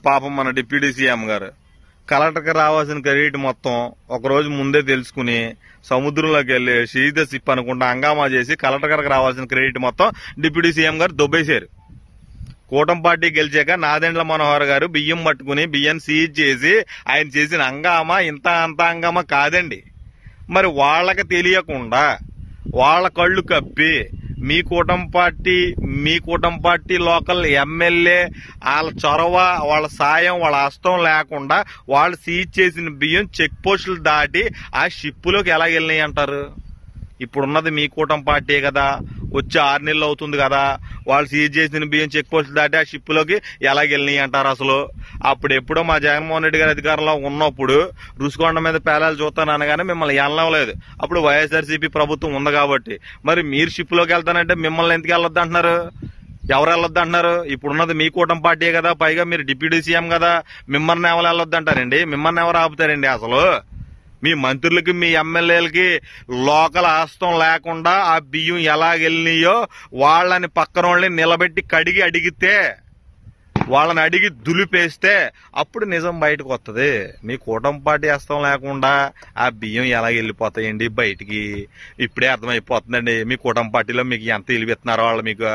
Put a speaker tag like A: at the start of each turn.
A: పాపం మన deputy CM గారు కలెక్టర్కి రావాల్సిన క్రెడిట్ మొత్తం ఒక రోజు ముందే తెలుసుకుని సముద్రంలోకి వెళ్లి షీజ్ సిప్ అనుకుంటా హంగామా చేసి కలెక్టర్ గారికి రావాల్సిన క్రెడిట్ మొత్తం డిప్యూటీ సీఎం గారు దొబ్బేశారు. కూటమి పార్టీ గెలిచాక నాదెండ్ల మనోహర్ గారు బియ్యం పట్టుకుని బియ్యం సీజ్ చేసి ఆయన చేసిన హంగామా ఇంత అంత హంగామా కాదండి. మరి వాళ్ళకి తెలియకుండా వాళ్ళ కళ్ళు కప్పి మీ కూటమి పార్టీ లోకల్ ఎమ్మెల్యే వాళ్ళ చొరవ వాళ్ళ సాయం వాళ్ళ హస్తం లేకుండా వాళ్ళు సీజ్ చేసిన బియ్యం చెక్ పోస్టులు దాటి ఆ షిప్పులోకి ఎలా వెళ్ళినాయి అంటారు? ఇప్పుడున్నది మీ కూటమి పార్టీ కదా, వచ్చి 6 నెలలు అవుతుంది కదా, వాళ్ళు సీజ్ చేసిన బియ్యం చెక్ పోస్టులు దాటి ఆ షిప్పులోకి ఎలా వెళ్ళినాయి అంటారు? అసలు అప్పుడెప్పుడో మా జగన్మోహన్ రెడ్డి గారి అధికారంలో ఉన్నప్పుడు రుషికొండ మీద పేలాలు చూస్తాను అనగానే మిమ్మల్ని వెళ్ళలేదు. అప్పుడు వైఎస్ఆర్సీపీ ప్రభుత్వం ఉంది కాబట్టి. మరి మీరు షిప్పులోకి వెళ్తానంటే మిమ్మల్ని ఎందుకు వెళ్ళొద్దు అంటున్నారు? ఎవరు వెళ్ళొద్దు అంటున్నారు? ఇప్పుడున్నది మీ కూటమి పార్టీ కదా, పైగా మీరు డిప్యూటీ సీఎం కదా, మిమ్మల్ని ఎవరు వెళ్ళొద్దు అంటారండి? మిమ్మల్ని ఎవరు ఆపుతారండి? అసలు మీ మంత్రులకి మీ ఎమ్మెల్యేలకి లోకల్ హస్తం లేకుండా ఆ బియ్యం ఎలా వెళ్ళినాయో వాళ్ళని పక్కన నిలబెట్టి కడిగి అడిగితే, వాళ్ళని అడిగి దులిపేస్తే అప్పుడు నిజం బయటకు వస్తుంది. మీ కూటమి పార్టీ హస్తం లేకుండా ఆ బియ్యం ఎలా వెళ్ళిపోతాయండి బయటికి? ఇప్పుడే అర్థమైపోతుందండి మీ కూటమి పార్టీలో మీకు ఎంత విలువిస్తున్నారో వాళ్ళు మీకు.